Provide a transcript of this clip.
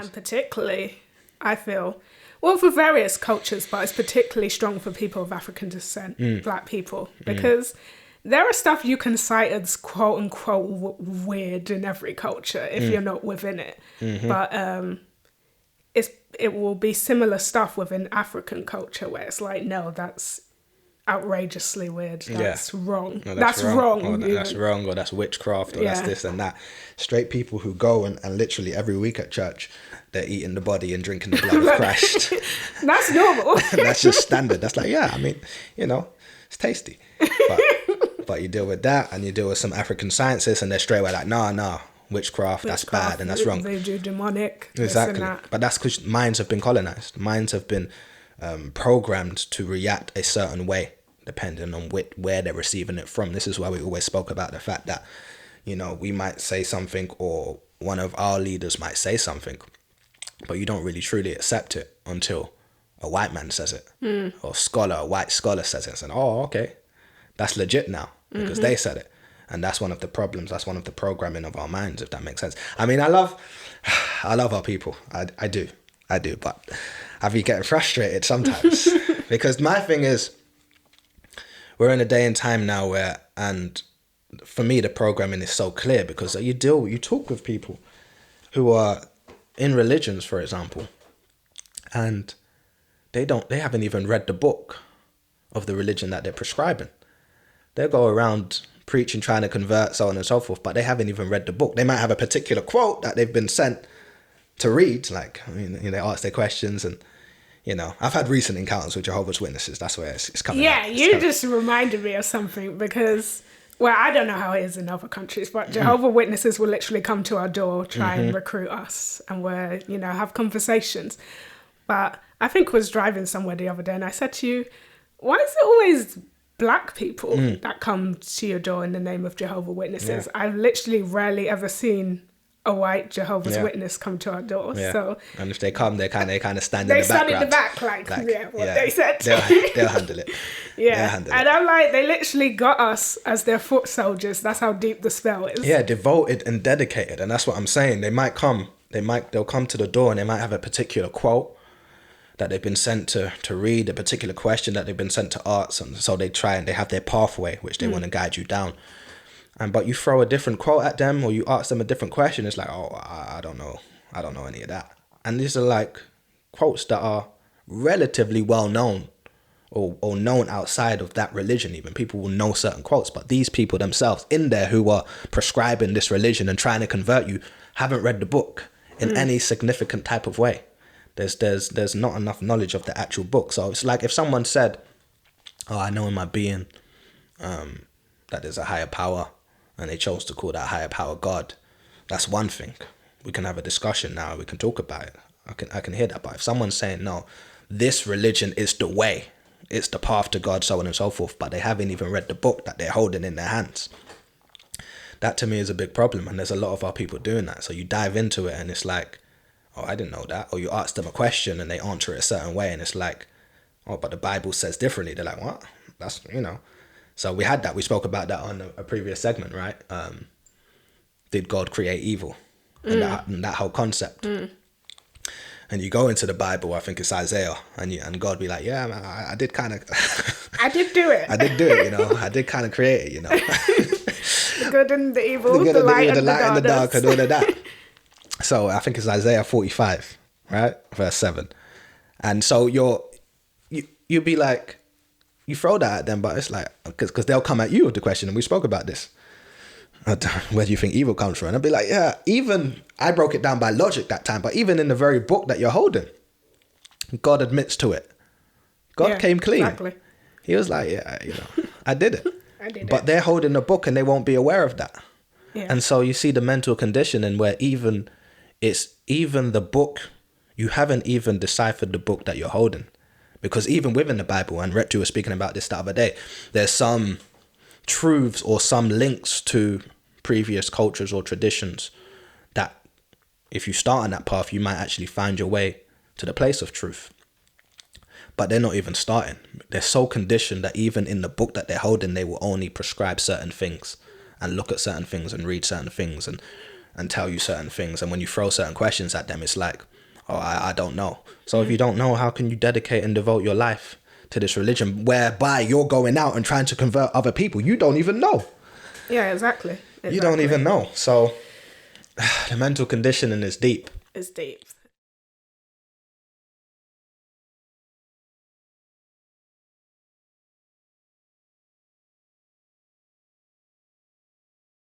And particularly, I feel, well, for various cultures, but it's particularly strong for people of African descent, black people, because there are stuff you can cite as quote unquote weird in every culture if you're not within it. But it will be similar stuff within African culture where it's like, no, that's outrageously weird. That's wrong. No, that's wrong. Or that's wrong, or that's witchcraft, or that's this and that. Straight people who go and literally every week at church, they're eating the body and drinking the blood of Christ. That's normal. That's just standard. That's like, yeah, I mean, it's tasty. But you deal with that, and you deal with some African sciences, and they're straight away like, nah, witchcraft, that's bad, and that's wrong. They do demonic. Exactly. But that's because minds have been colonized. Minds have been programmed to react a certain way, depending on where they're receiving it from. This is why we always spoke about the fact that, we might say something, or one of our leaders might say something, but you don't really truly accept it until a white man says it, or a white scholar says it, and oh, okay, that's legit now because they said it. And that's one of the problems. That's one of the programming of our minds, if that makes sense. I mean, I love our people. I do, but I be getting frustrated sometimes because my thing is, we're in a day and time now where, and for me, the programming is so clear because you talk with people who are in religions, for example, and they haven't even read the book of the religion that they're prescribing. They go around preaching, trying to convert, so on and so forth, but they haven't even read the book. They might have a particular quote that they've been sent to read, like, they ask their questions, and I've had recent encounters with Jehovah's Witnesses. That's where it's coming. Yeah, you just reminded me of something because, well, I don't know how it is in other countries, but Jehovah's Witnesses will literally come to our door, try and recruit us, and we're, have conversations. But I think I was driving somewhere the other day, and I said to you, why is it always black people that come to your door in the name of Jehovah's Witnesses? I've literally rarely ever seen a white Jehovah's Witness come to our door. Yeah. So, and if they come, they kind of stand in the background. They stand in the back, they said. They'll handle it. And I'm like, they literally got us as their foot soldiers. That's how deep the spell is. Yeah, devoted and dedicated, and that's what I'm saying. They'll come to the door, and they might have a particular quote that they've been sent to read, a particular question that they've been sent to ask, and so they have their pathway which they want to guide you down. But you throw a different quote at them, or you ask them a different question, it's like, oh, I don't know any of that. And these are like quotes that are relatively well known, or known outside of that religion. Even people will know certain quotes, but these people themselves in there who are prescribing this religion and trying to convert you haven't read the book in any significant type of way. There's not enough knowledge of the actual book. So it's like if someone said, oh, I know in my being that there's a higher power, and they chose to call that higher power God. That's one thing. We can have a discussion now. We can talk about it. I can hear that. But if someone's saying, no, this religion is the way, it's the path to God, so on and so forth, but they haven't even read the book that they're holding in their hands, that to me is a big problem. And there's a lot of our people doing that. So you dive into it and it's like, oh, I didn't know that. Or you ask them a question and they answer it a certain way, and it's like, oh, but the Bible says differently. They're like, what? That's, So we had that. We spoke about that on a previous segment, right? Did God create evil? And that whole concept. And you go into the Bible, I think it's Isaiah, and God be like, yeah, man, I did kind of... I did do it. I did do it, I did kind of create it, The good and the evil, the light and the dark, and all of that. So I think it's Isaiah 45, right? Verse 7. And so you'd be like, you throw that at them, but it's like, because they'll come at you with the question, and we spoke about this. Where do you think evil comes from? And I'd be like, yeah, even, I broke it down by logic that time, but even in the very book that you're holding, God admits to it. God came clean. Exactly. He was like, yeah, I did it. But they're holding the book and they won't be aware of that. Yeah. And so you see the mental conditioning where even the book, you haven't even deciphered the book that you're holding. Because even within the Bible, and Retu was speaking about this the other day, there's some truths or some links to previous cultures or traditions that if you start on that path, you might actually find your way to the place of truth. But they're not even starting. They're so conditioned that even in the book that they're holding, they will only prescribe certain things and look at certain things and read certain things. and tell you certain things. And when you throw certain questions at them, it's like, oh, I don't know. So if you don't know, how can you dedicate and devote your life to this religion whereby you're going out and trying to convert other people? You don't even know. Yeah, exactly. You don't even know. So the mental conditioning is deep. It's deep.